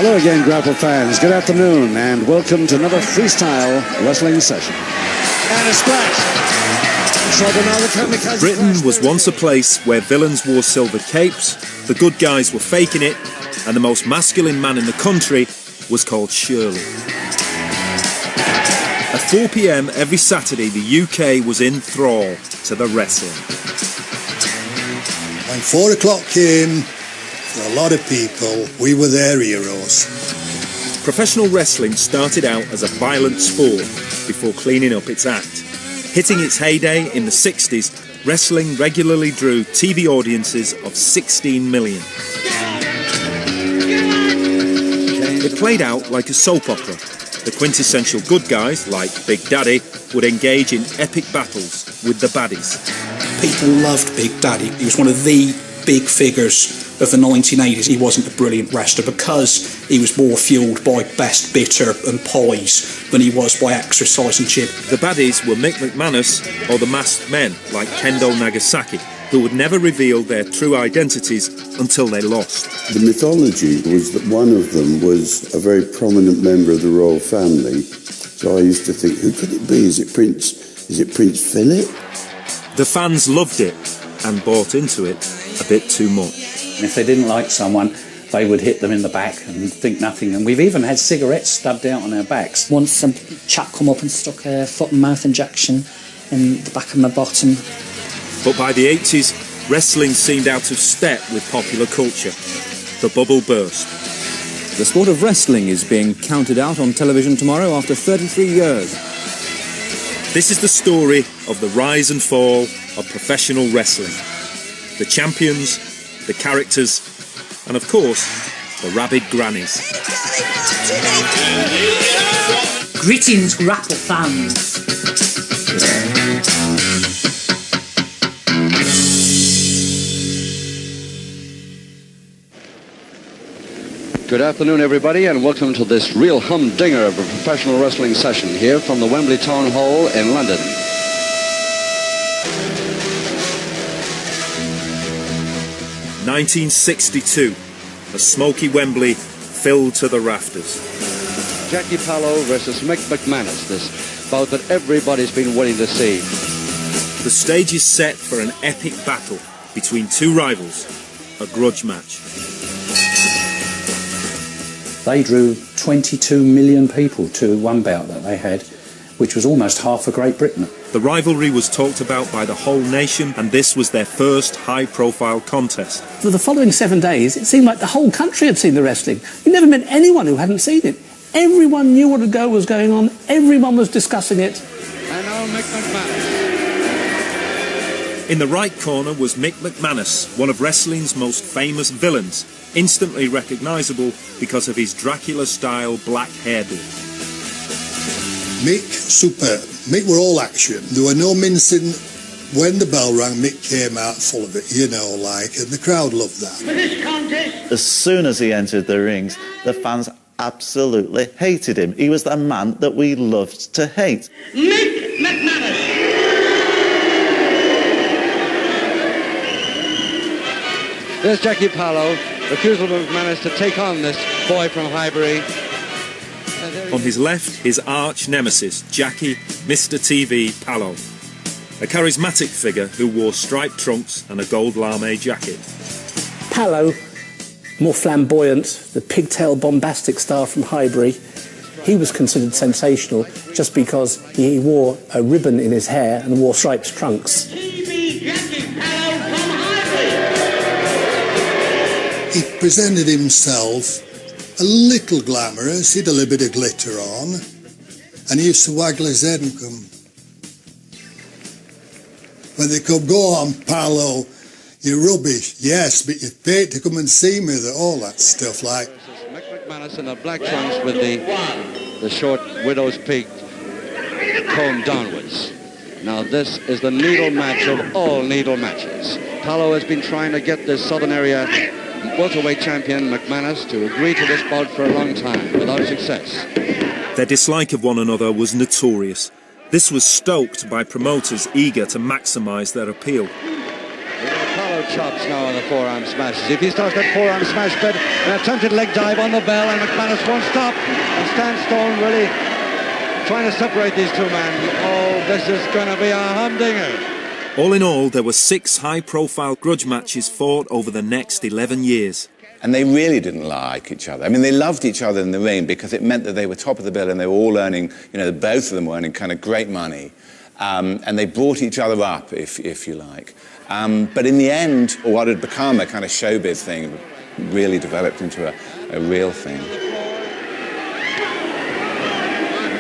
Hello again, Grapple fans. Good afternoon, and welcome to another freestyle wrestling session. And a splash. Britain was once a place where villains wore silver capes, the good guys were faking it, and the most masculine man in the country was called Shirley. At 4 p.m. every Saturday, the UK was in thrall to the wrestling. When 4 o'clock came, for a lot of people, we were their heroes. Professional wrestling started out as a violent sport before cleaning up its act. Hitting its heyday in the 60s, wrestling regularly drew TV audiences of 16 million. It played out like a soap opera. The quintessential good guys, like Big Daddy, would engage in epic battles with the baddies. People loved Big Daddy. He was one of the big figures of the 1980s. He wasn't a brilliant wrestler because he was more fueled by best bitter and pies than he was by exercise and chip. The baddies were Mick McManus or the masked men like Kendo Nagasaki, who would never reveal their true identities until they lost. The mythology was that one of them was a very prominent member of the royal family. So I used to think, who could it be? Is it Prince Philip? The fans loved it and bought into it a bit too much. If they didn't like someone, they would hit them in the back and think nothing. And we've even had cigarettes stubbed out on our backs. Once some chap come up and stuck a foot and mouth injection in the back of my bottom. But by the 80s, wrestling seemed out of step with popular culture. The bubble burst. The sport of wrestling is being counted out on television tomorrow after 33 years. This is the story of the rise and fall of professional wrestling. The champions, the characters, and of course, the rabid grannies. Greetings, Grapple fans. Good afternoon, everybody, and welcome to this real humdinger of a professional wrestling session here from the Wembley Town Hall in London. (1962), a smoky Wembley filled to the rafters. Jackie Pallo versus Mick McManus, this bout that everybody's been waiting to see. The stage is set for an epic battle between two rivals, a grudge match. They drew 22 million people to one bout that they had, which was almost half of Great Britain. The rivalry was talked about by the whole nation, and this was their first high-profile contest. For the following 7 days, it seemed like the whole country had seen the wrestling. You never met anyone who hadn't seen it. Everyone knew what was going on. Everyone was discussing it. And now Mick McManus. In the right corner was Mick McManus, one of wrestling's most famous villains, instantly recognisable because of his Dracula-style black hairdo. Mick, superb. Mick were all action. There were no mincing. When the bell rang, Mick came out full of it, and the crowd loved that. For this contest, as soon as he entered the rings, the fans absolutely hated him. He was the man that we loved to hate. Mick McManus. There's Jackie Pallo, refusal of McManus to take on this boy from Highbury. On his left, his arch nemesis, Jackie Mr. TV Pallo, a charismatic figure who wore striped trunks and a gold lame jacket. Pallo, more flamboyant, the pigtail bombastic star from Highbury, he was considered sensational just because he wore a ribbon in his hair and wore striped trunks. He presented himself a little glamorous, he had a little bit of glitter on, and he used to waggle his head and come. When they come, go on, Pallo, you're rubbish. Yes, but you're paid to come and see me, all that stuff like. Mick McManus in the black trunks with the short widow's peak combed downwards. Now this is the needle match of all needle matches. Pallo has been trying to get this southern area welterweight champion McManus to agree to this bout for a long time, without success. Their dislike of one another was notorious. This was stoked by promoters eager to maximise their appeal. Pallo chops now on the forearm smashes. If he starts that forearm smash bed, an attempted leg dive on the bell, and McManus won't stop. And Stan Stone really trying to separate these two men. Oh, this is going to be a humdinger. All in all, there were 6 high-profile grudge matches fought over the next 11 years. And they really didn't like each other. I mean, they loved each other in the ring because it meant that they were top of the bill and they were all earning, both of them were earning kind of great money. And they brought each other up, if you like. But in the end, what had become a kind of showbiz thing really developed into a real thing.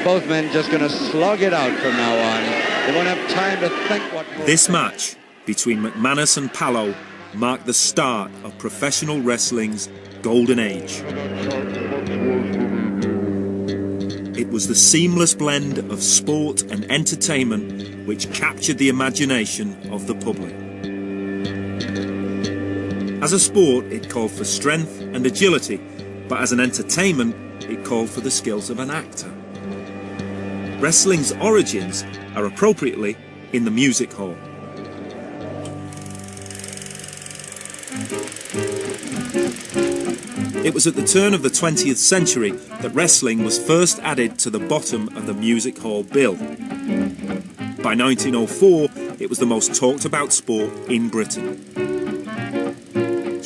Both men just going to slog it out from now on. They won't have time to think what... This match between McManus and Pallo marked the start of professional wrestling's golden age. It was the seamless blend of sport and entertainment which captured the imagination of the public. As a sport, it called for strength and agility, but as an entertainment, it called for the skills of an actor. Wrestling's origins are appropriately in the music hall. It was at the turn of the 20th century that wrestling was first added to the bottom of the music hall bill. By 1904, it was the most talked about sport in Britain.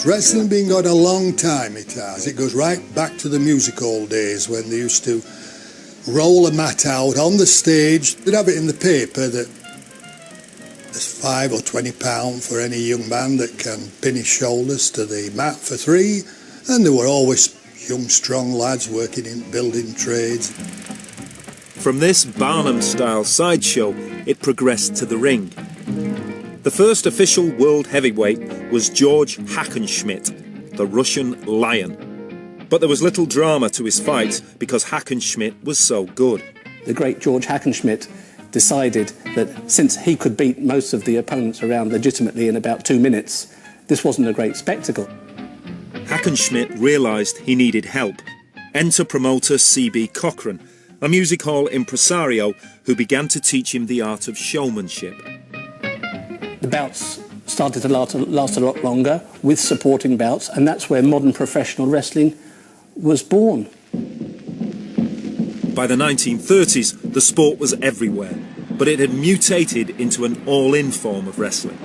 Wrestling been going a long time, it has. It goes right back to the music hall days when they used to roll a mat out on the stage. They'd have it in the paper that there's £5 or £20 for any young man that can pin his shoulders to the mat for free. And there were always young, strong lads working in building trades. From this Barnum-style sideshow, it progressed to the ring. The first official world heavyweight was George Hackenschmidt, the Russian Lion. But there was little drama to his fight because Hackenschmidt was so good. The great George Hackenschmidt decided that since he could beat most of the opponents around legitimately in about 2 minutes, this wasn't a great spectacle. Hackenschmidt realised he needed help. Enter promoter C.B. Cochran, a music hall impresario who began to teach him the art of showmanship. The bouts started to last a lot longer with supporting bouts, and that's where modern professional wrestling was born. By the 1930s, the sport was everywhere, but it had mutated into an all-in form of wrestling.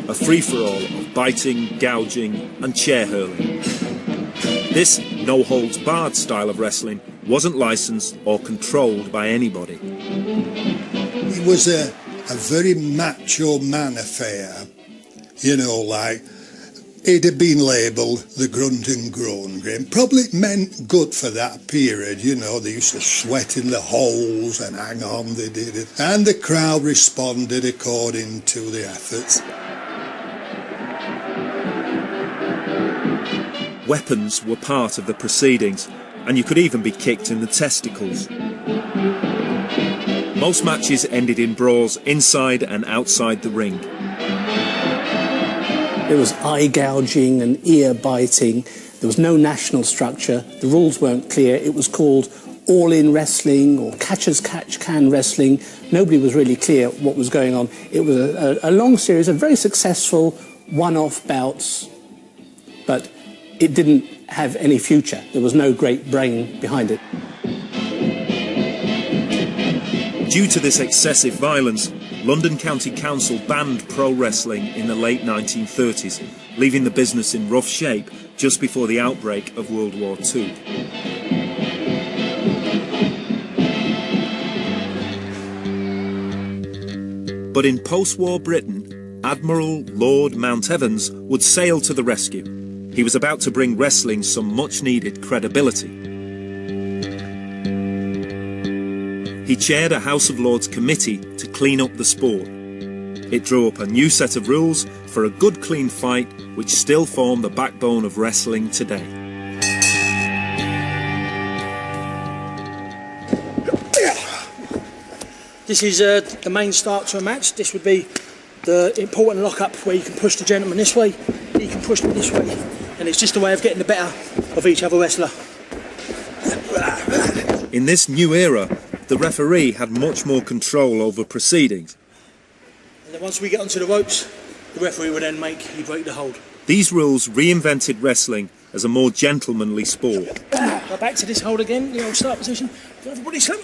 A free-for-all of biting, gouging and chair hurling. This no-holds-barred style of wrestling wasn't licensed or controlled by anybody. It was a very macho man affair, like it had been labelled the grunt and groan game. Probably meant good for that period, they used to sweat in the holes and hang on, they did it. And the crowd responded according to the efforts. Weapons were part of the proceedings, and you could even be kicked in the testicles. Most matches ended in brawls inside and outside the ring. There was eye gouging and ear biting. There was no national structure. The rules weren't clear. It was called all-in wrestling or catchers-catch-can wrestling. Nobody was really clear what was going on. It was a long series of very successful one-off bouts, but it didn't have any future. There was no great brain behind it. Due to this excessive violence, London County Council banned pro wrestling in the late 1930s, leaving the business in rough shape just before the outbreak of World War II. But in post-war Britain, Admiral Lord Mount Evans would sail to the rescue. He was about to bring wrestling some much-needed credibility. He chaired a House of Lords committee to clean up the sport. It drew up a new set of rules for a good, clean fight, which still form the backbone of wrestling today. This is the main start to a match. This would be the important lock-up where you can push the gentleman this way, he can push me this way, and it's just a way of getting the better of each other wrestler. In this new era, the referee had much more control over proceedings. And then once we get onto the ropes, the referee would then make you break the hold. These rules reinvented wrestling as a more gentlemanly sport. Go back to this hold again, the old start position. Everybody slam.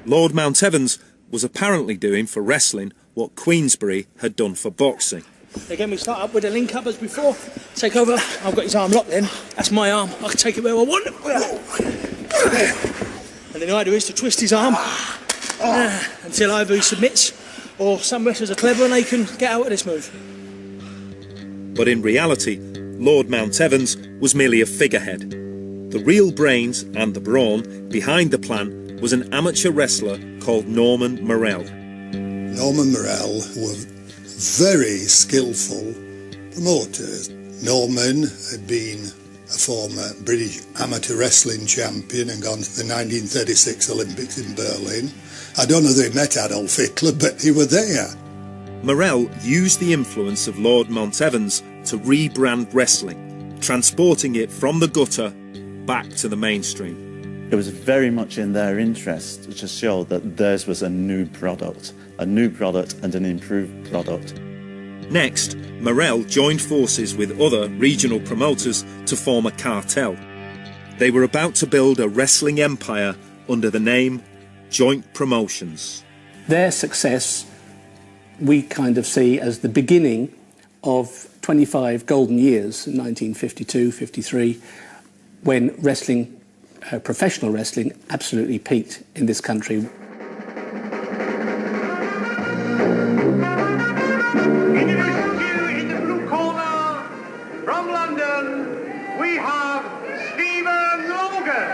Lord Mount Evans was apparently doing for wrestling what Queensberry had done for boxing. Again, we start up with a link up as before. Take over. I've got his arm locked then. That's my arm. I can take it where I want. And then the idea is to twist his arm until either he submits or some wrestlers are clever and they can get out of this move. But in reality, Lord Mount Evans was merely a figurehead. The real brains and the brawn behind the plan was an amateur wrestler called Norman Morell. Norman Morell were very skillful promoters. Norman had been a former British amateur wrestling champion and gone to the 1936 Olympics in Berlin. I don't know if they met Adolf Hitler, but he was there. Morell used the influence of Lord Mount Evans to rebrand wrestling, transporting it from the gutter back to the mainstream. It was very much in their interest to show that theirs was a new product and an improved product. Next, Morell joined forces with other regional promoters to form a cartel. They were about to build a wrestling empire under the name Joint Promotions. Their success we kind of see as the beginning of 25 golden years, 1952, 53, when wrestling, professional wrestling, absolutely peaked in this country. In the blue corner, from London, we have Stephen Logan.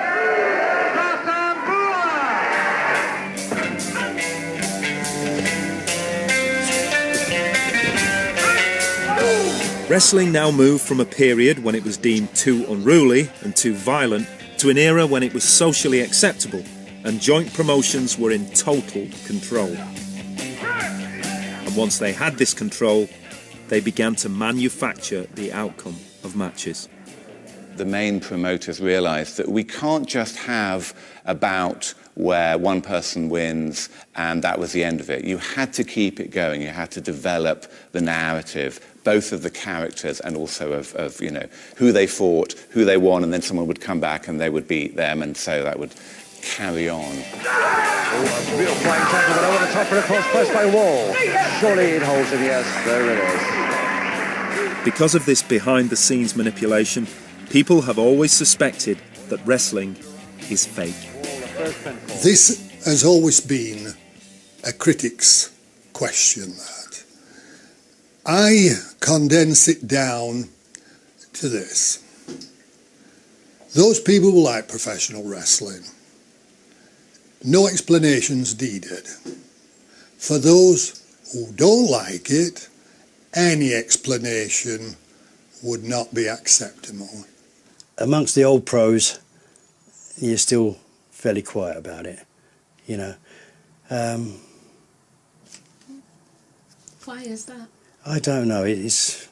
Wrestling now moved from a period when it was deemed too unruly and too violent to an era when it was socially acceptable and joint promotions were in total control. And once they had this control, they began to manufacture the outcome of matches. The main promoters realised that we can't just have a bout where one person wins and that was the end of it. You had to keep it going. You had to develop the narrative, both of the characters and also of you know, who they fought, who they won, and then someone would come back and they would beat them, and so that would carry on. Oh, a real flying tackle, but over the top and across, pressed by Wall. Surely it holds it, yes, there it is. Because of this behind-the-scenes manipulation, people have always suspected that wrestling is fake. This has always been a critic's question, that. I condense it down to this. Those people who like professional wrestling, no explanations needed. For those who don't like it, any explanation would not be acceptable. Amongst the old pros, you're still fairly quiet about it, you know. Why is that? I don't know. It's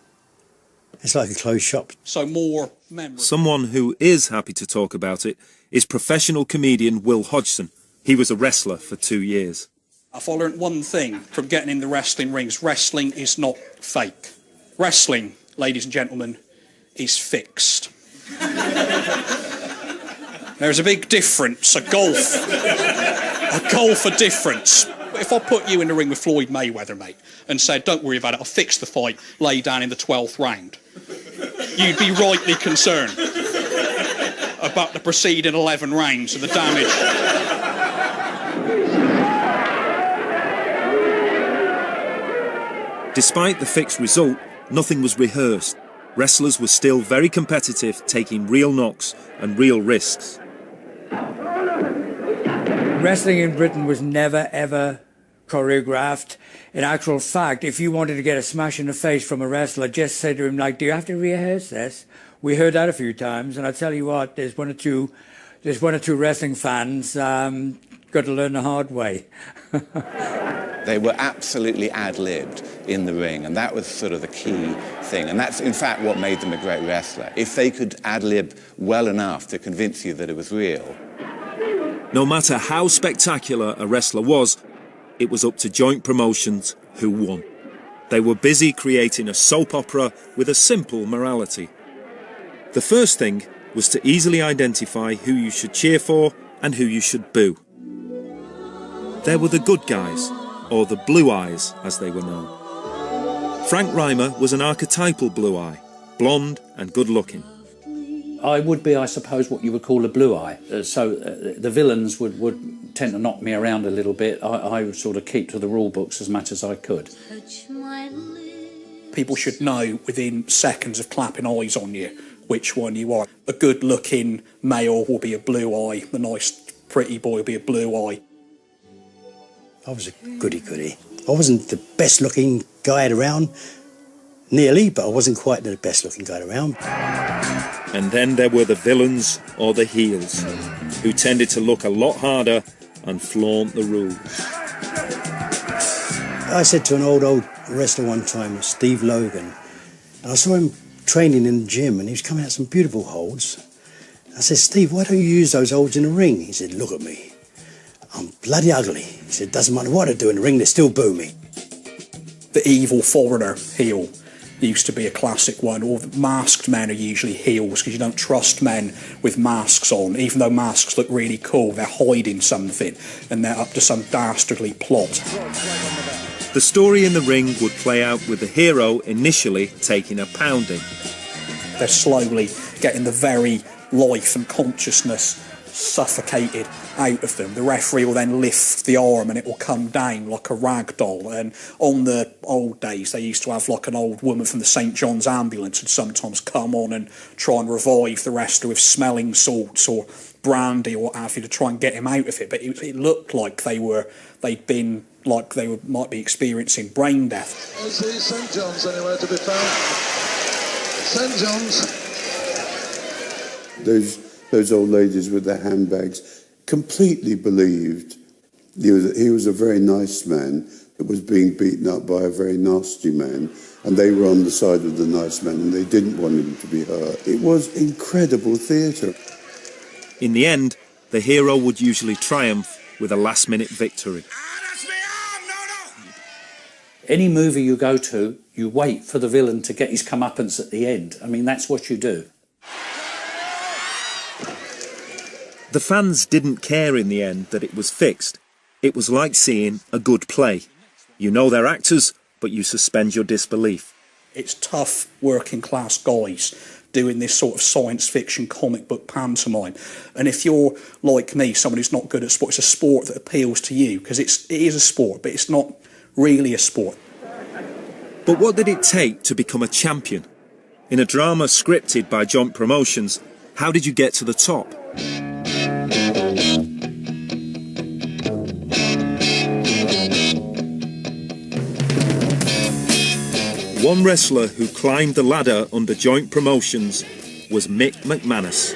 like a closed shop. So more memory. Someone who is happy to talk about it is professional comedian Will Hodgson. He was a wrestler for 2 years. If I learned one thing from getting in the wrestling rings, wrestling is not fake. Wrestling, ladies and gentlemen, is fixed. There's a big difference, a gulf difference. If I put you in the ring with Floyd Mayweather, mate, and said, don't worry about it, I'll fix the fight, lay down in the 12th round, you'd be rightly concerned about the preceding 11 rounds and the damage. Despite the fixed result, nothing was rehearsed. Wrestlers were still very competitive, taking real knocks and real risks. Wrestling in Britain was never, ever choreographed. In actual fact, if you wanted to get a smash in the face from a wrestler, just say to him, like, do you have to rehearse this? We heard that a few times, and I tell you what, there's one or two wrestling fans got to learn the hard way. They were absolutely ad-libbed in the ring, and that was sort of the key thing. And that's, in fact, what made them a great wrestler. If they could ad-lib well enough to convince you that it was real. No matter how spectacular a wrestler was, it was up to Joint Promotions who won. They were busy creating a soap opera with a simple morality. The first thing was to easily identify who you should cheer for and who you should boo. There were the good guys, or the Blue Eyes as they were known. Frank Reimer was an archetypal blue eye, blonde and good-looking. I would be, I suppose, what you would call a blue eye. The villains would tend to knock me around a little bit. I would sort of keep to the rule books as much as I could. People should know within seconds of clapping eyes on you which one you are. A good-looking male will be a blue eye. The nice, pretty boy will be a blue eye. I was a goody-goody. I wasn't the best-looking guy around, nearly, but I wasn't quite the best-looking guy around. And then there were the villains, or the heels, who tended to look a lot harder and flaunt the rules. I said to an old wrestler one time, Steve Logan, and I saw him training in the gym, and he was coming out some beautiful holds. I said, Steve, why don't you use those holds in the ring? He said, look at me. I'm bloody ugly. He said, doesn't matter what I do in the ring, they still boo me. The evil foreigner heel used to be a classic one. All the masked men are usually heels because you don't trust men with masks on. Even though masks look really cool, they're hiding something and they're up to some dastardly plot. The story in the ring would play out with the hero initially taking a pounding. They're slowly getting the very life and consciousness suffocated out of them. The referee will then lift the arm and it will come down like a rag doll. And on the old days, they used to have like an old woman from the St. John's ambulance would sometimes come on and try and revive the wrestler with smelling salts or brandy or what have you to try and get him out of it. But it looked like they'd been like they might be experiencing brain death. I see St. John's anywhere to be found. St. John's. Those old ladies with their handbags completely believed he was a very nice man that was being beaten up by a very nasty man, and they were on the side of the nice man and they didn't want him to be hurt. It was incredible theatre. In the end, the hero would usually triumph with a last-minute victory. Any movie you go to, you wait for the villain to get his comeuppance at the end. I mean, that's what you do. The fans didn't care in the end that it was fixed. It was like seeing a good play. You know they're actors, but you suspend your disbelief. It's tough working class guys doing this sort of science fiction comic book pantomime. And if you're like me, someone who's not good at sport, it's a sport that appeals to you because it is a sport, but it's not really a sport. But what did it take to become a champion? In a drama scripted by Joint Promotions, how did you get to the top? One wrestler who climbed the ladder under Joint Promotions was Mick McManus.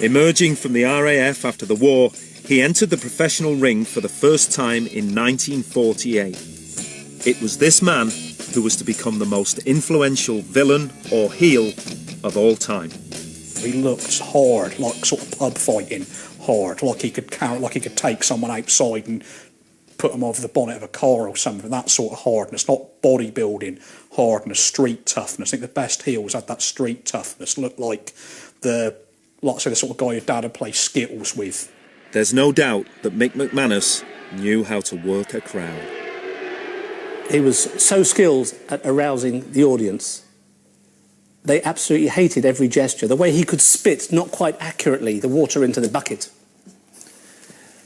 Emerging from the RAF after the war, he entered the professional ring for the first time in 1948. It was this man who was to become the most influential villain or heel of all time. He looked hard, like sort of pub fighting hard, like he could take someone outside and put them over the bonnet of a car or something, that sort of hardness, not bodybuilding hardness, street toughness. I think the best heels had that street toughness, looked like the sort of guy your dad would play Skittles with. There's no doubt that Mick McManus knew how to work a crowd. He was so skilled at arousing the audience. They absolutely hated every gesture. The way he could spit, not quite accurately, the water into the bucket.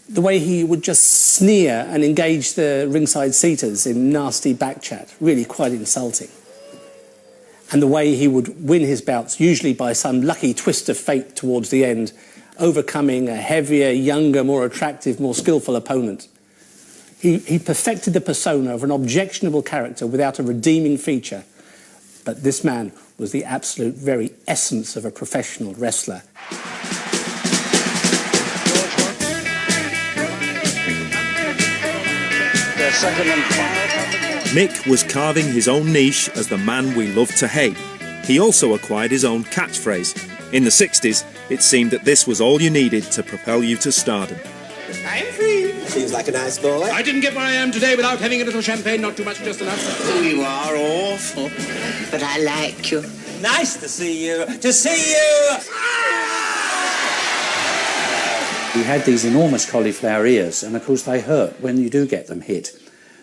The way he would just sneer and engage the ringside seaters in nasty backchat, really quite insulting. And the way he would win his bouts, usually by some lucky twist of fate towards the end, overcoming a heavier, younger, more attractive, more skillful opponent. He perfected the persona of an objectionable character without a redeeming feature. But this man was the absolute very essence of a professional wrestler. Mick was carving his own niche as the man we love to hate. He also acquired his own catchphrase. In the 60s, it seemed that this was all you needed to propel you to stardom. I'm free. Seems like a nice boy. I didn't get where I am today without having a little champagne, not too much, just enough. Oh, you are awful. But I like you. Nice to see you. To see you! He had these enormous cauliflower ears, and of course they hurt when you do get them hit.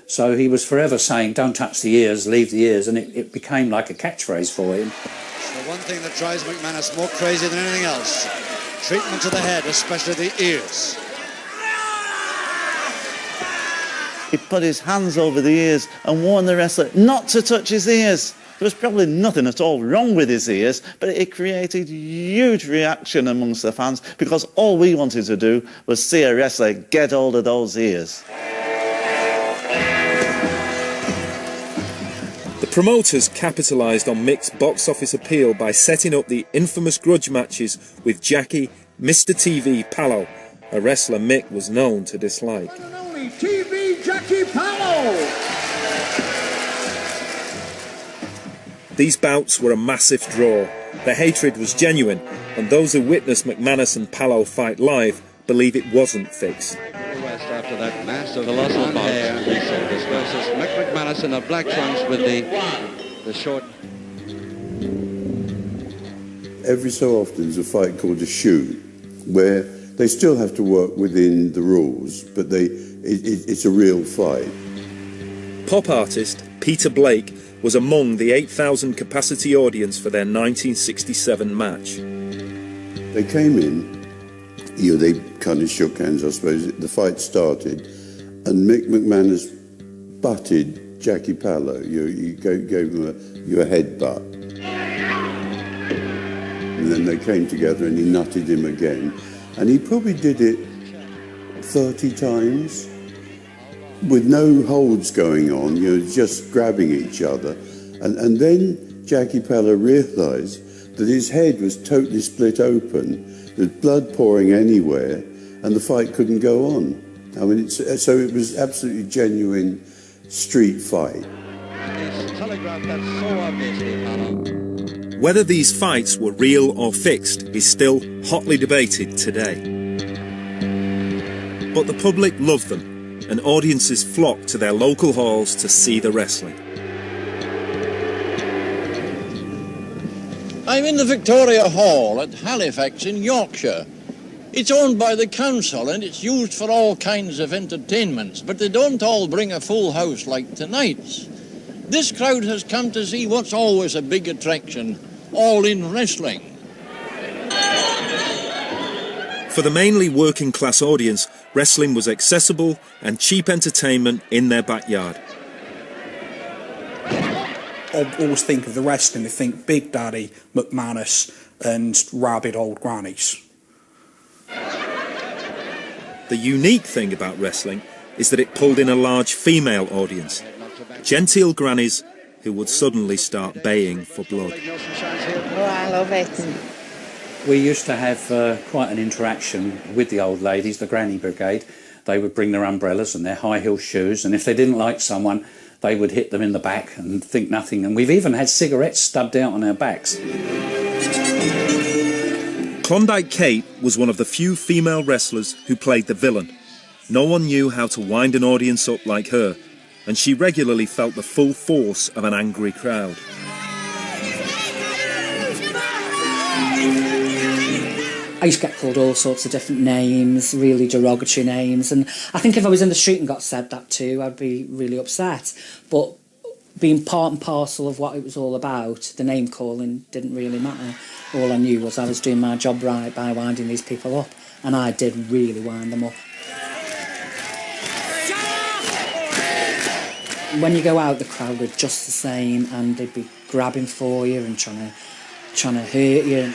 So he was forever saying, don't touch the ears, leave the ears, and it became like a catchphrase for him. The one thing that drives McManus more crazy than anything else, treatment to the head, especially the ears. He put his hands over the ears and warned the wrestler not to touch his ears. There was probably nothing at all wrong with his ears, but it created huge reaction amongst the fans because all we wanted to do was see a wrestler get hold of those ears. The promoters capitalised on Mick's box office appeal by setting up the infamous grudge matches with Jackie, Mr. TV Pallo, a wrestler Mick was known to dislike. TV Jackie Pallo! These bouts were a massive draw. The hatred was genuine, and those who witnessed McManus and Pallo fight live believe it wasn't fixed. West after that massive loss of hair. This versus Mick McManus in the black trunks with the short. Every so often there's a fight called a shoot, where they still have to work within the rules, but it's a real fight. Pop artist Peter Blake was among the 8,000 capacity audience for their 1967 match. They came in, they kind of shook hands, I suppose. The fight started, and Mick McManus butted Jackie Pallo. You gave him a headbutt. And then they came together and he nutted him again. And he probably did it 30 times with no holds going on, just grabbing each other. And then Jackie Pallo realised that his head was totally split open, there's blood pouring anywhere, and the fight couldn't go on. I mean, so it was absolutely genuine street fight. Whether these fights were real or fixed is still hotly debated today. But the public loved them, and audiences flocked to their local halls to see the wrestling. I'm in the Victoria Hall at Halifax in Yorkshire. It's owned by the council and it's used for all kinds of entertainments, but they don't all bring a full house like tonight's. This crowd has come to see what's always a big attraction, all-in wrestling. For the mainly working class audience, wrestling was accessible and cheap entertainment in their backyard. I always think of the wrestling, I think Big Daddy, McManus and rabid old grannies. The unique thing about wrestling is that it pulled in a large female audience. Genteel grannies who would suddenly start baying for blood. Oh, I love it. We used to have quite an interaction with the old ladies, the Granny Brigade. They would bring their umbrellas and their high heel shoes, and if they didn't like someone, they would hit them in the back and think nothing. And we've even had cigarettes stubbed out on our backs. Klondike Kate was one of the few female wrestlers who played the villain. No one knew how to wind an audience up like her, and she regularly felt the full force of an angry crowd. I used to get called all sorts of different names, really derogatory names, and I think if I was in the street and got said that too, I'd be really upset. But being part and parcel of what it was all about, the name calling didn't really matter. All I knew was I was doing my job right by winding these people up, and I did really wind them up. When you go out, the crowd are just the same, and they'd be grabbing for you and trying to hurt you.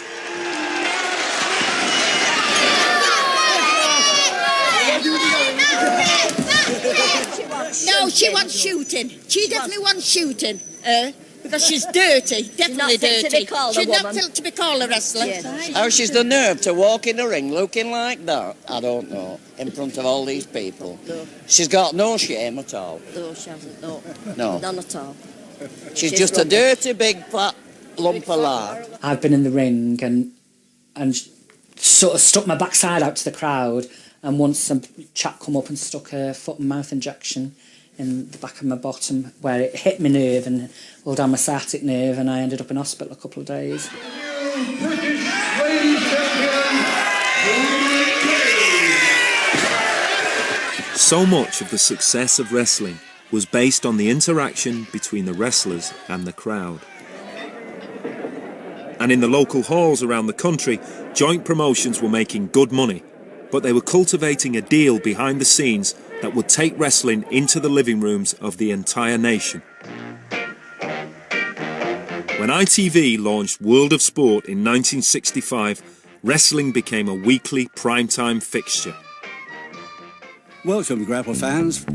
No, she wants shooting. She definitely wants shooting. Because she's dirty, definitely dirty. She's not fit to be called a wrestler. How she's the nerve to walk in the ring looking like that? I don't know. In front of all these people. No. She's got no shame at all. No, she hasn't. No. No. None at all. She's just a dirty, big, fat lump of lard. I've been in the ring and sort of stuck my backside out to the crowd And once a chap come up and stuck a foot and mouth injection in the back of my bottom where it hit my nerve and all down my sciatic nerve, and I ended up in hospital a couple of days. So much of the success of wrestling was based on the interaction between the wrestlers and the crowd. And in the local halls around the country, joint promotions were making good money, but they were cultivating a deal behind the scenes that would take wrestling into the living rooms of the entire nation. When ITV launched World of Sport in 1965, wrestling became a weekly primetime fixture. Welcome, Grapple fans. Up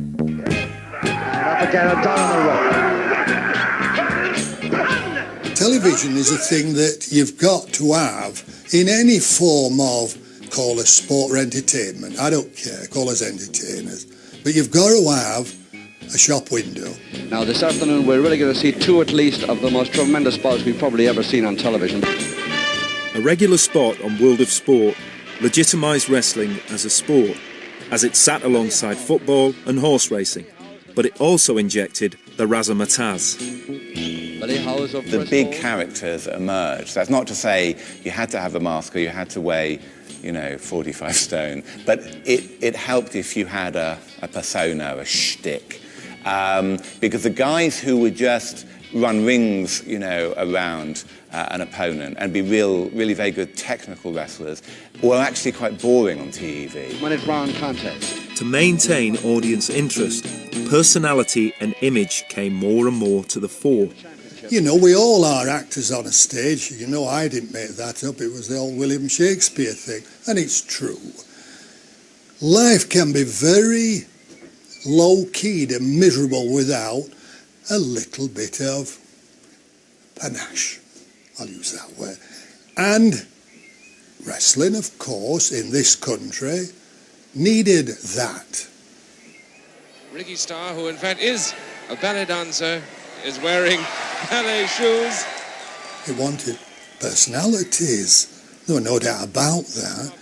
again and down on the rope. Television is a thing that you've got to have in any form of, call us sport or entertainment. I don't care, call us entertainers. But you've got to have a shop window. Now this afternoon we're really going to see two at least of the most tremendous spots we've probably ever seen on television. A regular spot on World of Sport legitimised wrestling as a sport, as it sat alongside football and horse racing, but it also injected the razzmatazz. The big characters that emerged. That's not to say you had to have a mask or you had to weigh, 45 stone, but it helped if you had a persona, a shtick. Because the guys who would just run rings, around an opponent and be really very good technical wrestlers were actually quite boring on TV. 1-minute contest. To maintain audience interest, personality and image came more and more to the fore. We all are actors on a stage. I didn't make that up. It was the old William Shakespeare thing. And it's true. Life can be very low-keyed and miserable without a little bit of panache. I'll use that word. And wrestling, of course, in this country, needed that. Ricky Starr, who in fact is a ballet dancer, is wearing ballet shoes. It wanted personalities. There was no doubt about that.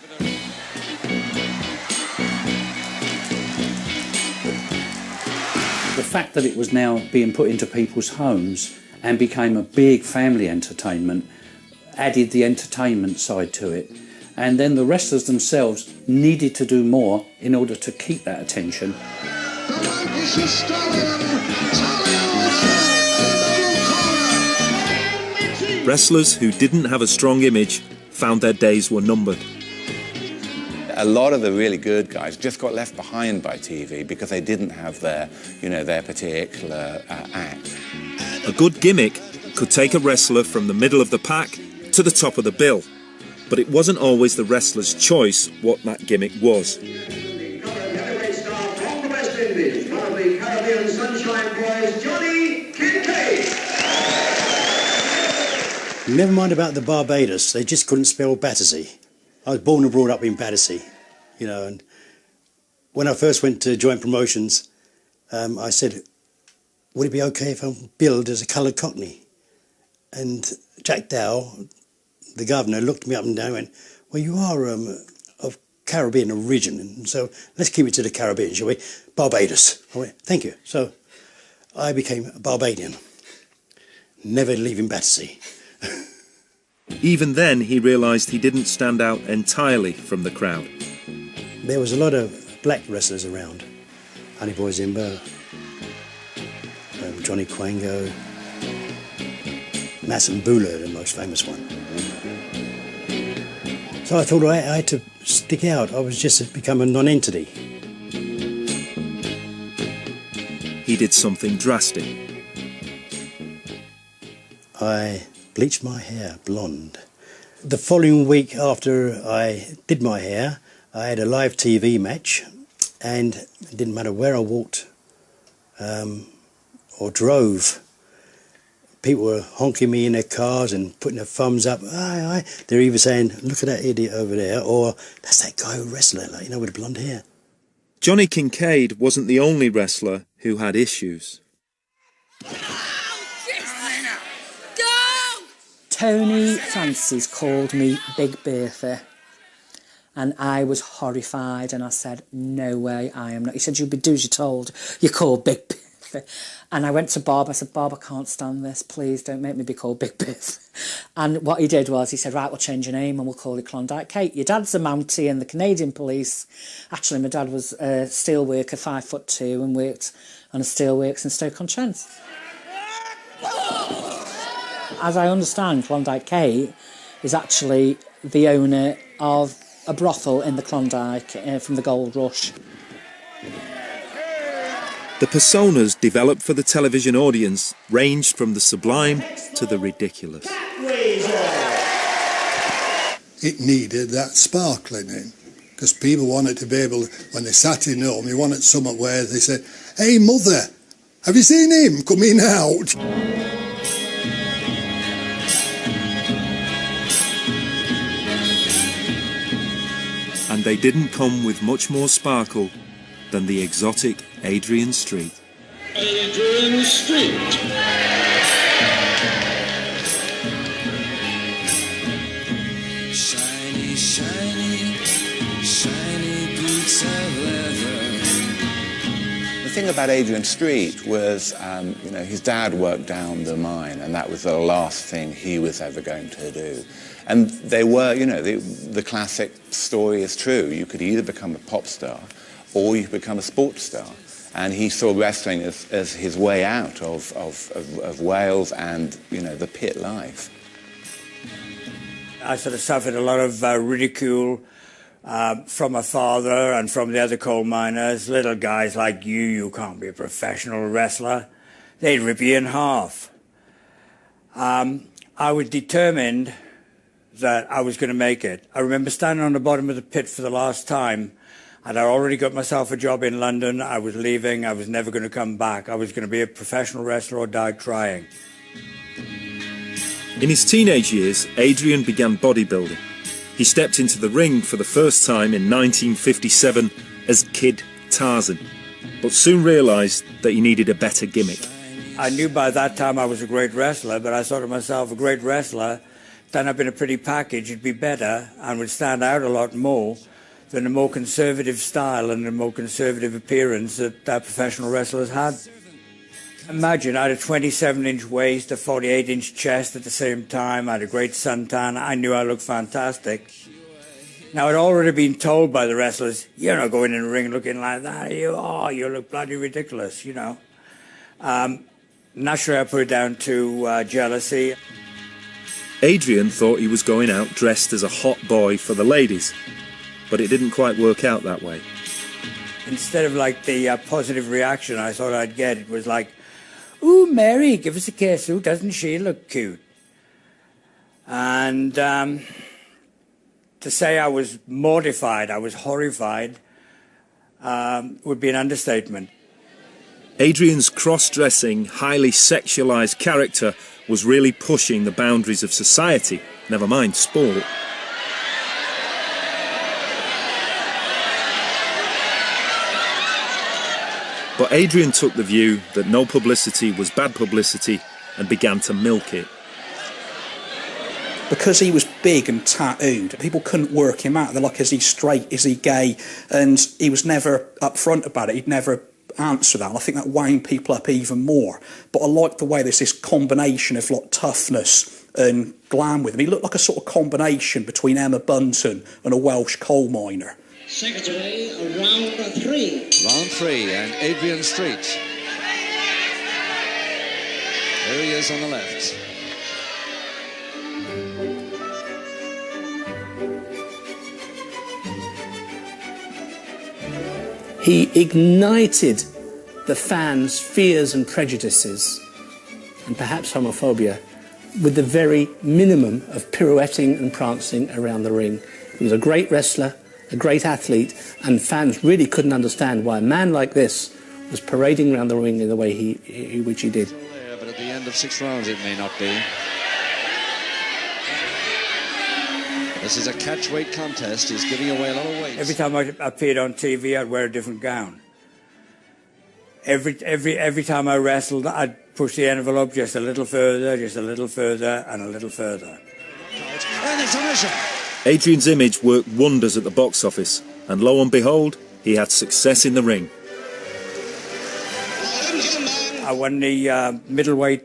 The fact that it was now being put into people's homes and became a big family entertainment added the entertainment side to it. And then the wrestlers themselves needed to do more in order to keep that attention. Wrestlers who didn't have a strong image found their days were numbered. A lot of the really good guys just got left behind by TV because they didn't have their particular act. A good gimmick could take a wrestler from the middle of the pack to the top of the bill, but it wasn't always the wrestler's choice what that gimmick was. Never mind about the Barbados, they just couldn't spell Battersea. I was born and brought up in Battersea, and when I first went to joint promotions, I said, would it be okay if I'm billed as a coloured Cockney? And Jack Dow, the governor, looked me up and down and went, well, you are of Caribbean origin, and so let's keep it to the Caribbean, shall we? Barbados. I went, thank you. So I became a Barbadian, never leaving Battersea. Even then, he realised he didn't stand out entirely from the crowd. There was a lot of black wrestlers around. Honey Boy Zimbo, Johnny Quango, Masambula, the most famous one. So I thought I had to stick out. I was just become a non-entity. He did something drastic. I bleached my hair blonde. The following week after I did my hair, I had a live TV match, and it didn't matter where I walked or drove. People were honking me in their cars and putting their thumbs up. Aye, aye. They're either saying, look at that idiot over there, or that's that guy who wrestler, with the blonde hair. Johnny Kincaid wasn't the only wrestler who had issues. Tony Francis called me Big Bertha. And I was horrified, and I said, no way, I am not. He said, you'll be do as you're told. You're called Big Biff. And I went to Bob. I said, Bob, I can't stand this. Please don't make me be called Big Biff. And what he did was he said, right, we'll change your name and we'll call you Klondike Kate. Your dad's a Mountie in the Canadian Police. Actually, my dad was a steel worker, 5'2", and worked on a steelworks in Stoke-on-Trent. As I understand, Klondike Kate is actually the owner of a brothel in the Klondike from the Gold Rush. The personas developed for the television audience ranged from the sublime to the ridiculous. It needed that sparkling in, because people wanted to be able, when they sat in home, they wanted something where they said, hey mother, have you seen him coming out? And they didn't come with much more sparkle than the exotic Adrian Street. Adrian Street. Shiny, shiny, shiny boots of leather. The thing about Adrian Street was, you know, his dad worked down the mine, and that was the last thing he was ever going to do. And they were, you know, the classic story is true. You could either become a pop star or you could become a sports star. And he saw wrestling as his way out of Wales and, you know, the pit life. I sort of suffered a lot of ridicule from my father and from the other coal miners. Little guys like you can't be a professional wrestler. They'd rip you in half. I was determined that I was going to make it. I remember standing on the bottom of the pit for the last time, and I'd already got myself a job in London. I was leaving. I was never going to come back. I was going to be a professional wrestler or die trying. In his teenage years, Adrian began bodybuilding. He stepped into the ring for the first time in 1957 as Kid Tarzan, but soon realised that he needed a better gimmick. I knew by that time I was a great wrestler, but I thought to myself, a great wrestler done up in a pretty package would be better and would stand out a lot more than the more conservative style and the more conservative appearance that professional wrestlers had. Imagine, I had a 27-inch waist, a 48-inch chest at the same time. I had a great suntan. I knew I looked fantastic. Now, I'd already been told by the wrestlers, you're not going in the ring looking like that. You look bloody ridiculous, you know. Naturally, I put it down to jealousy. Adrian thought he was going out dressed as a hot boy for the ladies, but it didn't quite work out that way. Instead of like the positive reaction I thought I'd get, it was like, ooh, Mary, give us a kiss. Ooh, doesn't she look cute? And to say I was mortified, I was horrified, would be an understatement. Adrian's cross-dressing, highly sexualised character was really pushing the boundaries of society, never mind sport. But Adrian took the view that no publicity was bad publicity and began to milk it. Because he was big and tattooed, people couldn't work him out. They're like, is he straight, is he gay? And he was never upfront about it. He'd never answer that. And I think that wound people up even more. But I like the way there's this combination of like toughness and glam with him. He looked like a sort of combination between Emma Bunton and a Welsh coal miner. Secretary, round 3. Round 3, and Adrian Street. There he is on the left. He ignited the fans' fears and prejudices, and perhaps homophobia, with the very minimum of pirouetting and prancing around the ring. He was a great wrestler, a great athlete, and fans really couldn't understand why a man like this was parading around the ring in the way which he did. But at the end of 6 rounds it may not be. This is a catch-weight contest. He's giving away a lot of weight. Every time I appeared on TV, I'd wear a different gown. Every time I wrestled, I'd push the envelope just a little further, and a little further. And it's a mission. Adrian's image worked wonders at the box office, and lo and behold, he had success in the ring. I won the middleweight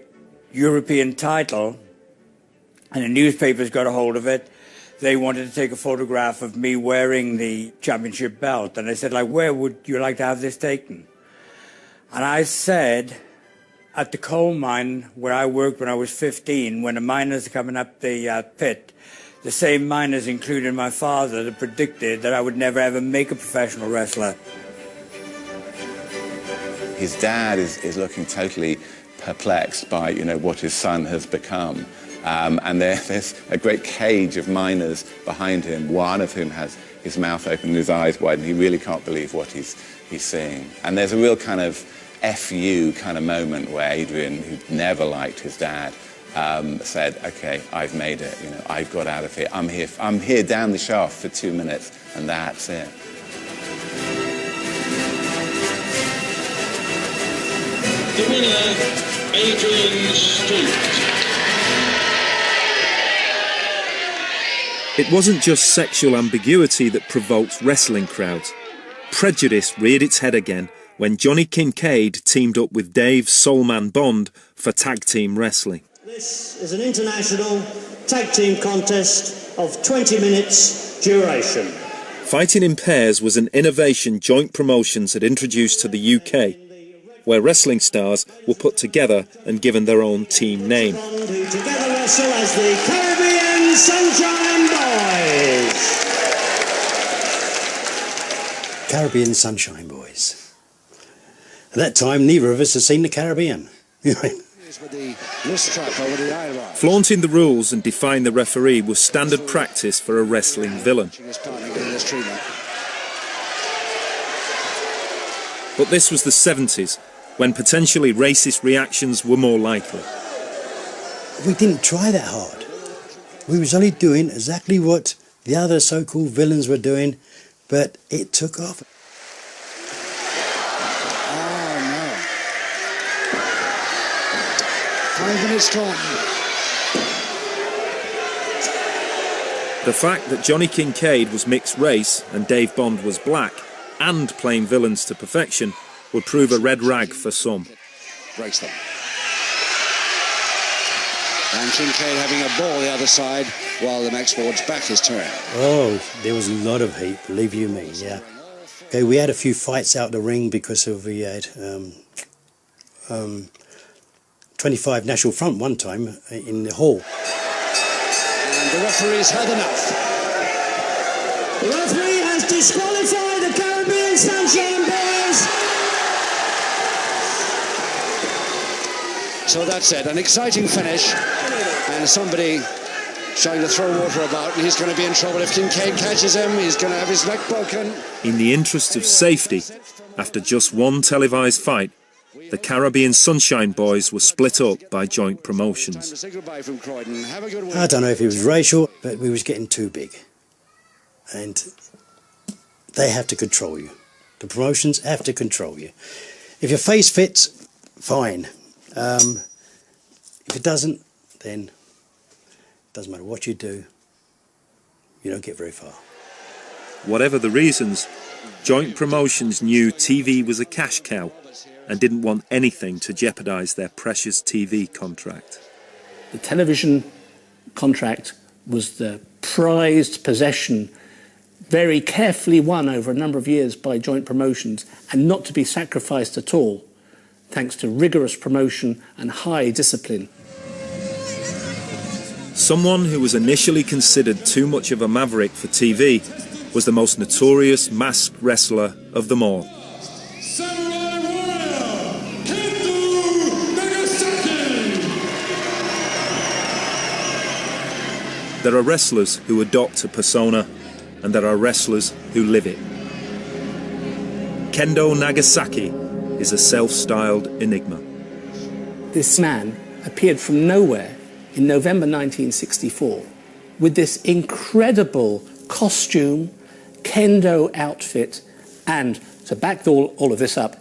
European title, and the newspapers got a hold of it. They wanted to take a photograph of me wearing the championship belt, and they said, like, where would you like to have this taken? And I said, at the coal mine where I worked when I was 15, when the miners are coming up the pit, the same miners, including my father, that predicted that I would never ever make a professional wrestler. His dad is looking totally perplexed by, you know, what his son has become. And there's a great cage of miners behind him, one of whom has his mouth open and his eyes wide, and he really can't believe what he's seeing. And there's a real kind of F.U. kind of moment where Adrian, who never liked his dad, said, okay, I've made it, you know, I've got out of here. I'm here down the shaft for 2 minutes, and that's it. The winner, Adrian Street. It wasn't just sexual ambiguity that provoked wrestling crowds. Prejudice reared its head again when Johnny Kincaid teamed up with Dave Soulman Bond for tag team wrestling. This is an international tag team contest of 20 minutes duration. Fighting in pairs was an innovation Joint Promotions had introduced to the UK, where wrestling stars were put together and given their own team name. Who together wrestle as the Caribbean Sunshine Boys. Caribbean Sunshine Boys. At that time, neither of us had seen the Caribbean. Flaunting the rules and defying the referee was standard practice for a wrestling villain. But this was the 70s, when potentially racist reactions were more likely. We didn't try that hard. We was only doing exactly what the other so-called villains were doing, but it took off. Oh, no. 5 minutes gone. The fact that Johnny Kincaid was mixed race and Dave Bond was black, and playing villains to perfection, would prove a red rag for some. Breaks them. And Kincaid having a ball the other side while the Max Ford's back his turn. Oh, there was a lot of heat, believe you me, yeah. Okay, we had a few fights out the ring because of we had 25 National Front one time in the hall. And the referee's had enough. The referee has disqualified the Caribbean Sunshine Boys. So that's it, an exciting finish, and somebody trying to throw water about, and he's going to be in trouble if Kincaid catches him. He's going to have his neck broken. In the interest of safety, after just one televised fight, the Caribbean Sunshine Boys were split up by Joint Promotions. I don't know if it was racial, but we was getting too big. And they have to control you. The promotions have to control you. If your face fits, fine. If it doesn't, then it doesn't matter what you do, you don't get very far. Whatever the reasons, Joint Promotions knew TV was a cash cow and didn't want anything to jeopardise their precious TV contract. The television contract was the prized possession, very carefully won over a number of years by Joint Promotions, and not to be sacrificed at all, thanks to rigorous promotion and high discipline. Someone who was initially considered too much of a maverick for TV was the most notorious masked wrestler of them all. There are wrestlers who adopt a persona, and there are wrestlers who live it. Kendo Nagasaki is a self-styled enigma. This man appeared from nowhere in November 1964 with this incredible costume, kendo outfit, and, to back all of this up,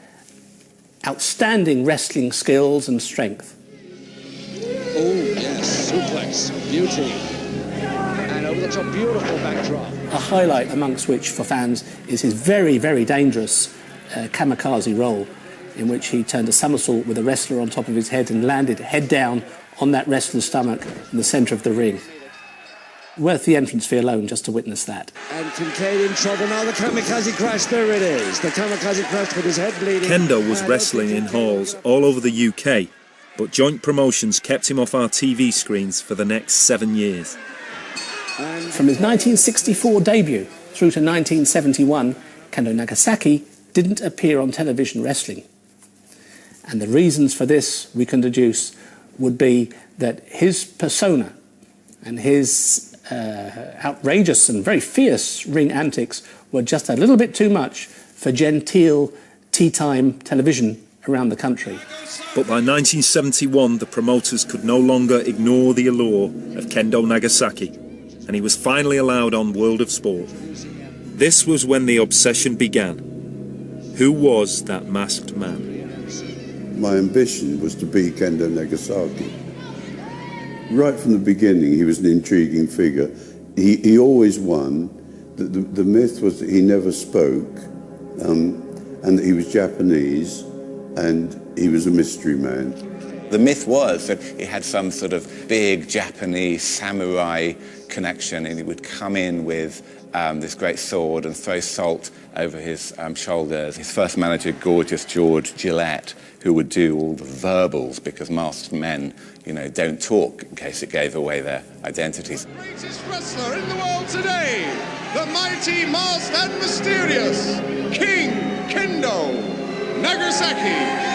outstanding wrestling skills and strength. Oh, yes, suplex, beauty. And over the It's a beautiful backdrop. A highlight amongst which, for fans, is his very, very dangerous kamikaze roll, in which he turned a somersault with a wrestler on top of his head and landed head down on that wrestler's stomach in the centre of the ring. Worth the entrance fee alone just to witness that. And Kincaid in trouble now. The kamikaze crash, there it is. The kamikaze crash with his head bleeding. Kendo was wrestling in halls all over the UK, but Joint Promotions kept him off our TV screens for the next 7 years. From his 1964 debut through to 1971, Kendo Nagasaki didn't appear on television wrestling. And the reasons for this, we can deduce, would be that his persona and his outrageous and very fierce ring antics were just a little bit too much for genteel tea-time television around the country. But by 1971, the promoters could no longer ignore the allure of Kendo Nagasaki, and he was finally allowed on World of Sport. This was when the obsession began. Who was that masked man? My ambition was to be Kendo Nagasaki. Right from the beginning, he was an intriguing figure. He always won. The myth was that he never spoke, and that he was Japanese, and he was a mystery man. The myth was that he had some sort of big Japanese samurai connection, and he would come in with this great sword and throw salt over his shoulders. His first manager, gorgeous George Gillette, who would do all the verbals, because masked men, you know, don't talk in case it gave away their identities. Greatest wrestler in the world today, the mighty, masked and mysterious King Kendo Nagasaki.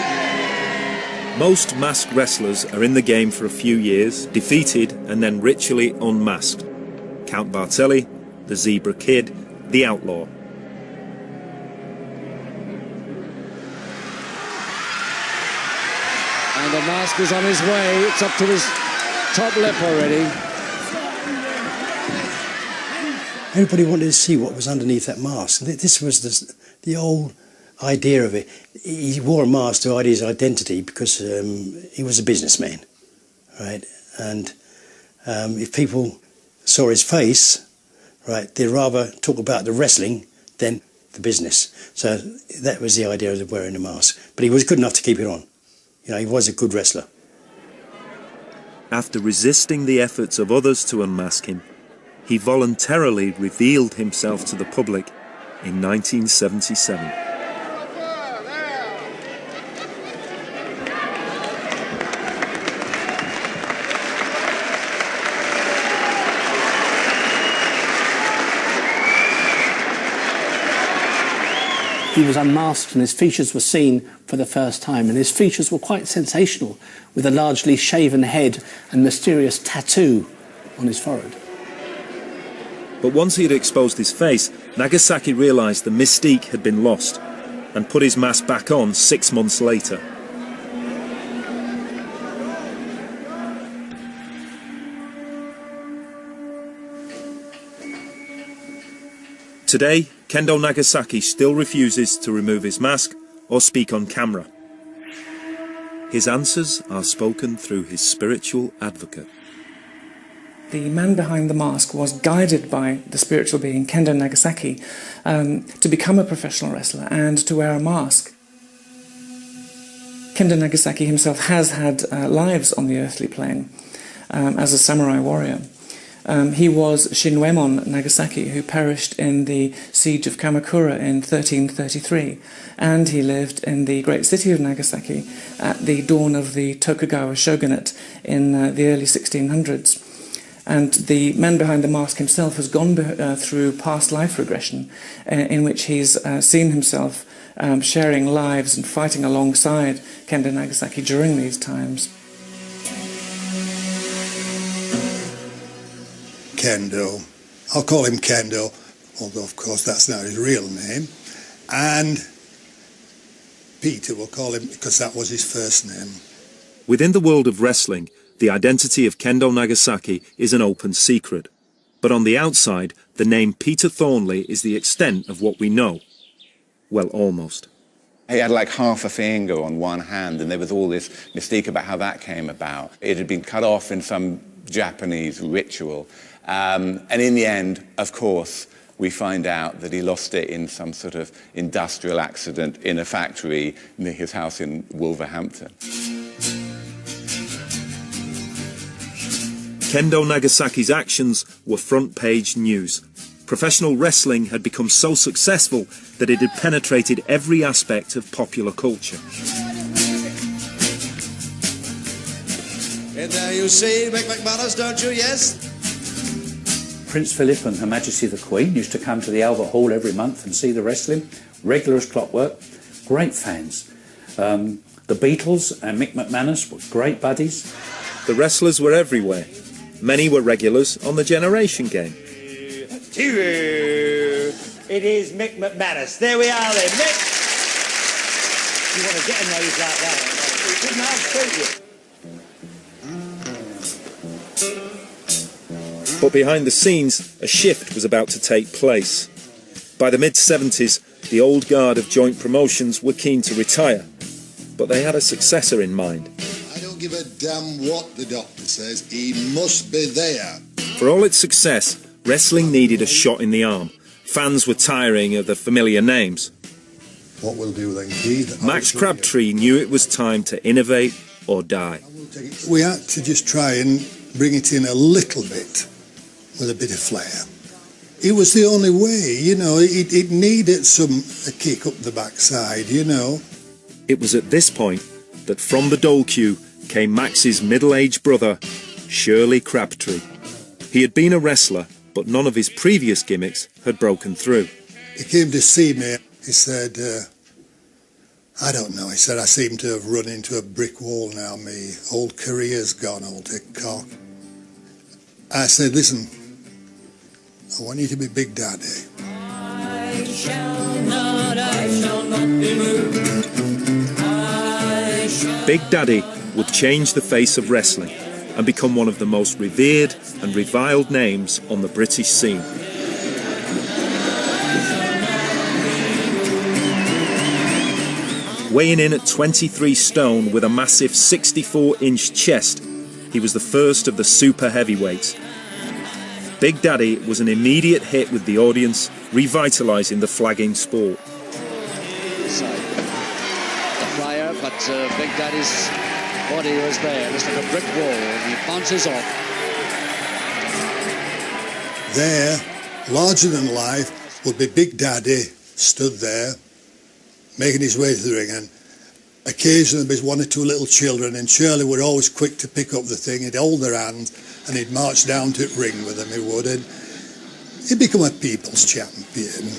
Most masked wrestlers are in the game for a few years, defeated and then ritually unmasked. Count Bartelli, the Zebra Kid, the Outlaw. And the mask is on his way. It's up to his top lip already. Everybody wanted to see what was underneath that mask. This was the old idea of it. He wore a mask to hide his identity because he was a businessman, right? And if people saw his face, right, they'd rather talk about the wrestling than the business. So that was the idea of wearing the mask. But he was good enough to keep it on. You know, he was a good wrestler. After resisting the efforts of others to unmask him, he voluntarily revealed himself to the public in 1977. He was unmasked and his features were seen for the first time, and his features were quite sensational, with a largely shaven head and mysterious tattoo on his forehead. But once he had exposed his face, Nagasaki realised the mystique had been lost and put his mask back on 6 months later. Today, Kendo Nagasaki still refuses to remove his mask or speak on camera. His answers are spoken through his spiritual advocate. The man behind the mask was guided by the spiritual being Kendo Nagasaki to become a professional wrestler and to wear a mask. Kendo Nagasaki himself has had lives on the earthly plane as a samurai warrior. He was Shinwemon Nagasaki, who perished in the siege of Kamakura in 1333, and he lived in the great city of Nagasaki at the dawn of the Tokugawa shogunate in the early 1600s. And the man behind the mask himself has gone through past life regression, in which he's seen himself sharing lives and fighting alongside Kendo Nagasaki during these times. Kendo. I'll call him Kendo, although of course that's not his real name. And Peter will call him because that was his first name. Within the world of wrestling, the identity of Kendo Nagasaki is an open secret. But on the outside, the name Peter Thornley is the extent of what we know. Well, almost. He had like half a finger on one hand, and there was all this mystique about how that came about. It had been cut off in some Japanese ritual, And in the end, of course, we find out that he lost it in some sort of industrial accident in a factory near his house in Wolverhampton. Kendo Nagasaki's actions were front-page news. Professional wrestling had become so successful that it had penetrated every aspect of popular culture. And there you see Mick McManus, don't you? Yes? Prince Philip and Her Majesty the Queen used to come to the Albert Hall every month and see the wrestling, regular as clockwork, great fans. The Beatles and Mick McManus were great buddies. The wrestlers were everywhere. Many were regulars on the Generation Game. It is Mick McManus. There we are then, Mick. You want to get a nose like that? You couldn't have, could you? But behind the scenes, a shift was about to take place. By the mid-70s, the old guard of joint promotions were keen to retire, but they had a successor in mind. I don't give a damn what the doctor says, he must be there. For all its success, wrestling needed a shot in the arm. Fans were tiring of the familiar names. What we'll do then, Keith? Max Crabtree knew it was time to innovate or die. We had to just try and bring it in a little bit, with a bit of flair. It was the only way, you know, it needed a kick up the backside, you know. It was at this point that from the dole queue came Max's middle-aged brother, Shirley Crabtree. He had been a wrestler, but none of his previous gimmicks had broken through. He came to see me, he said, I don't know, he said, I seem to have run into a brick wall now, my old career's gone, old cock. I said, listen, I want you to be Big Daddy. I shall not be moved. Big Daddy would change the face of wrestling and become one of the most revered and reviled names on the British scene. Weighing in at 23 stone with a massive 64-inch chest, he was the first of the super heavyweights. Big Daddy was an immediate hit with the audience, revitalising the flagging sport. So, the flyer, but Big Daddy's body was there, just like a brick wall, and he bounces off. There, larger than life, would be Big Daddy stood there, making his way to the ring, and occasionally there'd be one or two little children, and Shirley were always quick to pick up the thing. He'd hold their hand and he'd march down to the ring with them, he would, and he'd become a people's champion.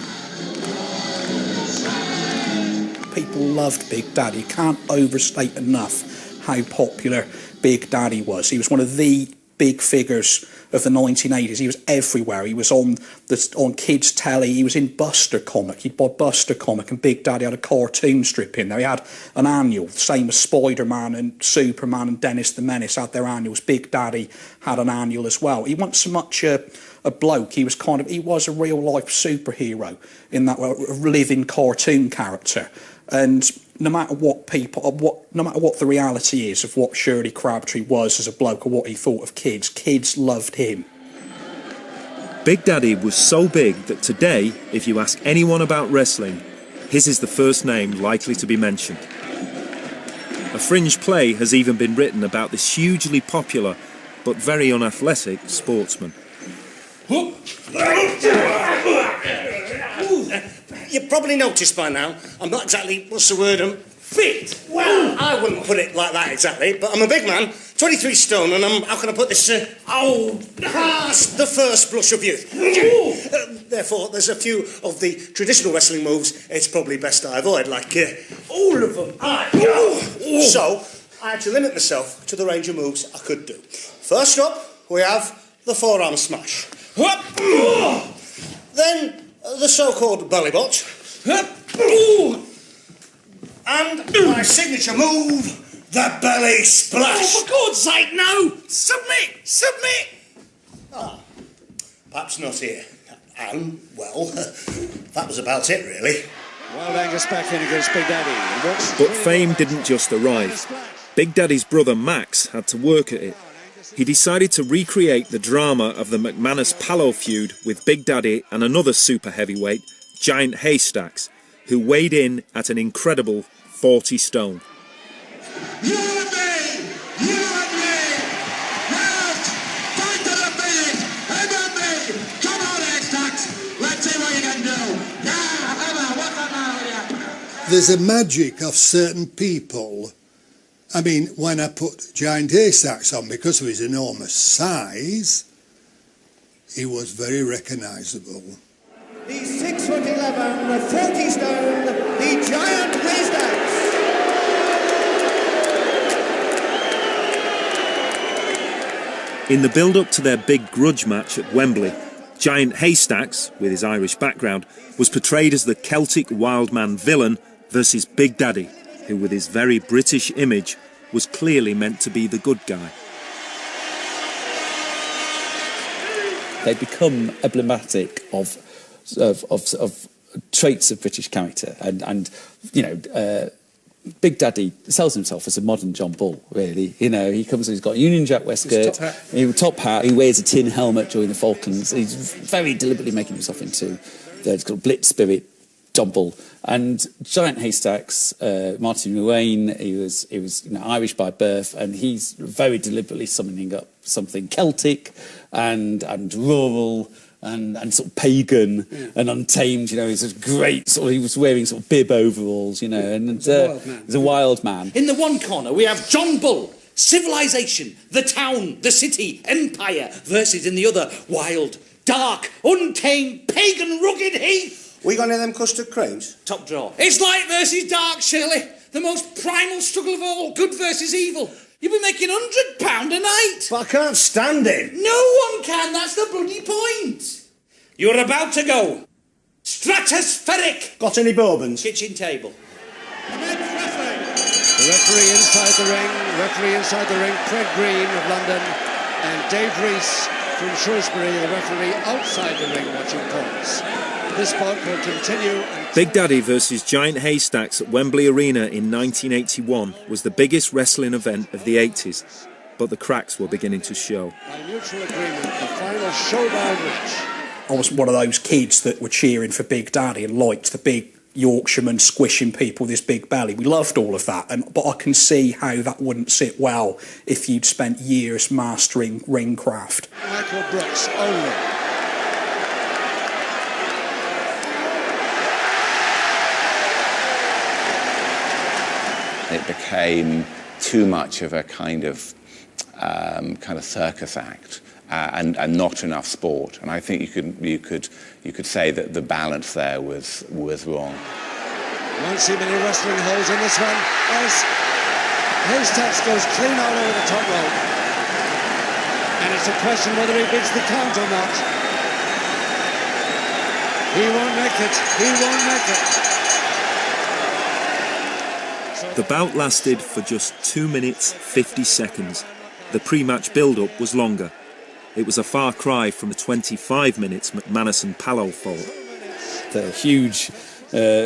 People loved Big Daddy. You can't overstate enough how popular Big Daddy was. He was one of the big figures of the 1980s. He was everywhere. He was on kids' telly. He was in Buster Comic. He'd bought Buster Comic, and Big Daddy had a cartoon strip in there. He had an annual, same as Spider-Man and Superman and Dennis the Menace had their annuals. Big Daddy had an annual as well. He wasn't so much a bloke. He was a real-life superhero in that living cartoon character. And no matter what the reality is of what Shirley Crabtree was as a bloke or what he thought of kids loved him. Big Daddy was so big that today, if you ask anyone about wrestling, his is the first name likely to be mentioned. A fringe play has even been written about this hugely popular but very unathletic sportsman. You've probably noticed by now, I'm not exactly, what's the word, fit. Well, I wouldn't put it like that exactly, but I'm a big man, 23 stone, and how can I put this, past the first blush of youth. Therefore, there's a few of the traditional wrestling moves it's probably best I avoid, like, all of them. So, I had to limit myself to the range of moves I could do. First up, we have the forearm smash. Then, the so-called belly botch. And my signature move, the belly splash. Oh, for God's sake, no! Submit! Perhaps not here. And, well, that was about it, really. Wild Angus back in against Big Daddy. But fame didn't just arrive. Big Daddy's brother Max had to work at it. he decided to recreate the drama of the McManus-Pallow feud with Big Daddy and another super heavyweight, Giant Haystacks, who weighed in at an incredible 40 stone. There's a magic of certain people. I mean, when I put Giant Haystacks on, because of his enormous size, he was very recognisable. The 6'11", 40 stone, the Giant Haystacks. In the build-up to their big grudge match at Wembley, Giant Haystacks, with his Irish background, was portrayed as the Celtic wildman villain versus Big Daddy, who with his very British image was clearly meant to be the good guy. They become emblematic of traits of British character, and you know, Big Daddy sells himself as a modern John Bull, really. You know, he comes and he's got a Union Jack waistcoat, top hat, he wears a tin helmet during the Falklands. He's very deliberately making himself into the kind of blitz spirit John Bull. And Giant Haystacks, Martin Ruane, he was you know, Irish by birth, and he's very deliberately summoning up something Celtic and rural and sort of pagan and untamed. You know, he's a great sort of, he was wearing sort of bib overalls, you know, and he's a wild man. In the one corner we have John Bull, civilization, the town, the city, empire, versus in the other, wild, dark, untamed, pagan, rugged heath. We got any of them custard creams? Top drawer. It's light versus dark, Shirley. The most primal struggle of all, good versus evil. You'll be making £100 a night. But I can't stand it. No one can, that's the bloody point. You're about to go. Stratospheric. Got any bourbons? Kitchen table. The referee inside the ring, Fred Green of London, and Dave Rees from Shrewsbury, the referee outside the ring watching points. This bout will continue. Big Daddy versus Giant Haystacks at Wembley Arena in 1981 was the biggest wrestling event of the 80s, but the cracks were beginning to show. By mutual agreement, the final showdown match. I was one of those kids that were cheering for Big Daddy and liked the big Yorkshireman squishing people, this big belly. We loved all of that, but I can see how that wouldn't sit well if you'd spent years mastering ring craft. Michael Brooks only. It became too much of a kind of circus act. And not enough sport, and I think you could say that the balance there was wrong. Won't see many wrestling holes in this one as Haystacks goes clean all over the top rope, and it's a question whether he beats the count or not. He won't make it. He won't make it. The bout lasted for just 2 minutes 50 seconds. The pre-match build-up was longer. It was a far cry from the 25 minutes McManus and Pallow fought. The huge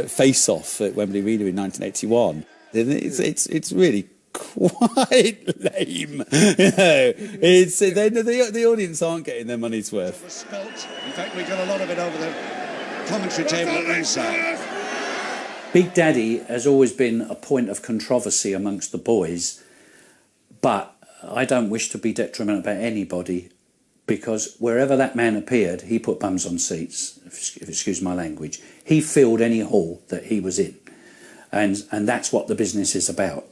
face-off at Wembley Arena in 1981. It's really quite lame. You know, the audience aren't getting their money's worth. In fact, we got a lot of it over the commentary table at ringside. Big Daddy has always been a point of controversy amongst the boys, but I don't wish to be detrimental about anybody, because wherever that man appeared, he put bums on seats, if excuse my language. He filled any hall that he was in, and that's what the business is about.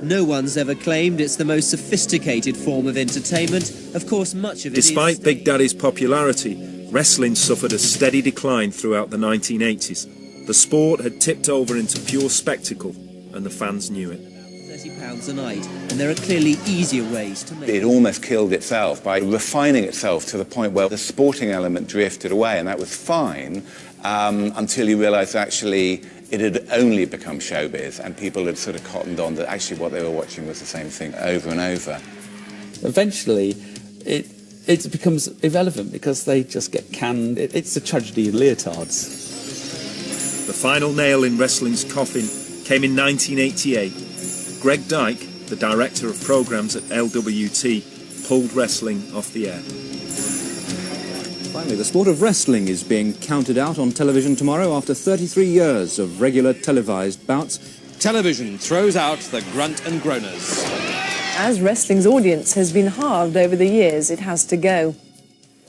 No one's ever claimed it's the most sophisticated form of entertainment. Of course, much of it Despite Big Daddy's popularity, wrestling suffered a steady decline throughout the 1980s. The sport had tipped over into pure spectacle, and the fans knew it. £30 a night, and there are clearly easier ways to make It almost killed itself by refining itself to the point where the sporting element drifted away, and that was fine until you realised actually it had only become showbiz, and people had sort of cottoned on that actually what they were watching was the same thing over and over. Eventually, it becomes irrelevant because they just get canned. It's a tragedy in leotards. The final nail in wrestling's coffin came in 1988. Greg Dyke, the director of programmes at LWT, pulled wrestling off the air. Finally, the sport of wrestling is being counted out on television tomorrow after 33 years of regular televised bouts. Television throws out the grunt and groaners. As wrestling's audience has been halved over the years, it has to go.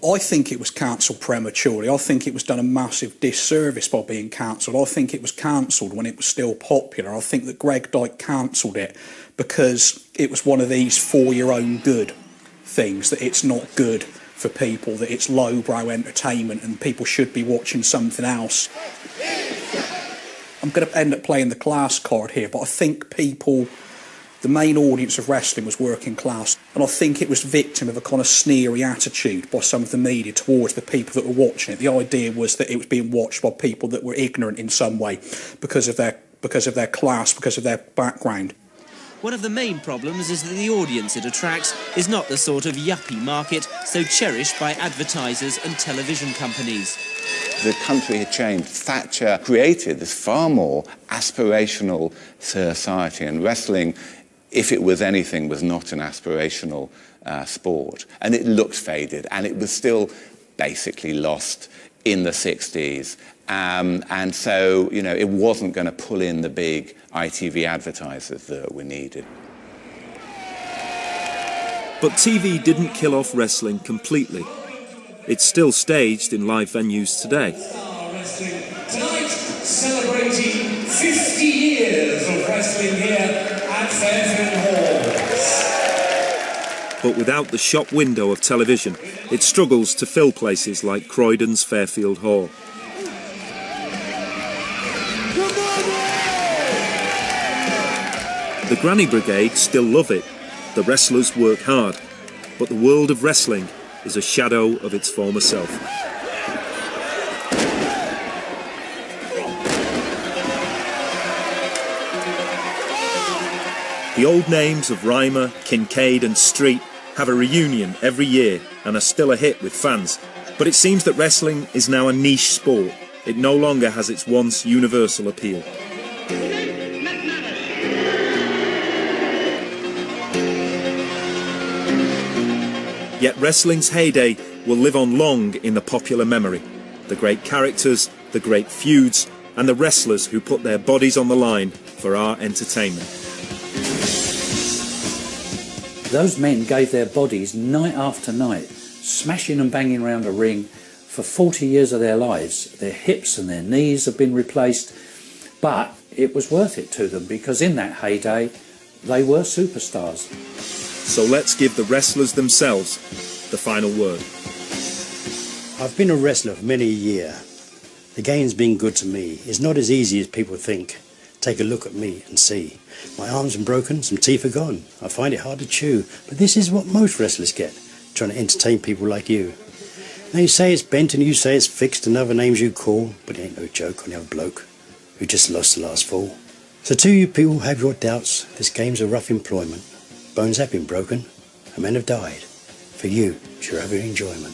I think it was cancelled prematurely. I think it was done a massive disservice by being cancelled. I think it was cancelled when it was still popular. I think that Greg Dyke cancelled it because it was one of these for your own good things, that it's not good for people, that it's lowbrow entertainment and people should be watching something else. I'm going to end up playing the class card here, but I think people, the main audience of wrestling was working class, and I think it was victim of a kind of sneery attitude by some of the media towards the people that were watching it. The idea was that it was being watched by people that were ignorant in some way because of their class, because of their background. One of the main problems is that the audience it attracts is not the sort of yuppie market so cherished by advertisers and television companies. The country had changed. Thatcher created this far more aspirational society, and wrestling, if it was anything, was not an aspirational sport. And it looked faded, and it was still basically lost in the 60s. And so, you know, it wasn't going to pull in the big ITV advertisers that were needed. But TV didn't kill off wrestling completely. It's still staged in live venues today. Tonight, celebrating 50 years of wrestling here at Fairfield Halls. But without the shop window of television, it struggles to fill places like Croydon's Fairfield Hall. The Granny Brigade still love it. The wrestlers work hard. But the world of wrestling is a shadow of its former self. The old names of Reimer, Kincaid and Street have a reunion every year and are still a hit with fans. But it seems that wrestling is now a niche sport. It no longer has its once universal appeal. Yet wrestling's heyday will live on long in the popular memory. The great characters, the great feuds, and the wrestlers who put their bodies on the line for our entertainment. Those men gave their bodies night after night, smashing and banging around a ring for 40 years of their lives. Their hips and their knees have been replaced, but it was worth it to them because in that heyday, they were superstars. So let's give the wrestlers themselves the final word. I've been a wrestler for many a year. The game's been good to me. It's not as easy as people think. Take a look at me and see. My arms are broken, some teeth are gone. I find it hard to chew, but this is what most wrestlers get, trying to entertain people like you. Now you say it's bent and you say it's fixed and other names you call, but it ain't no joke on the other bloke who just lost the last fall. So to you people who have your doubts, this game's a rough employment. Bones have been broken, and men have died. For you, it's your every enjoyment.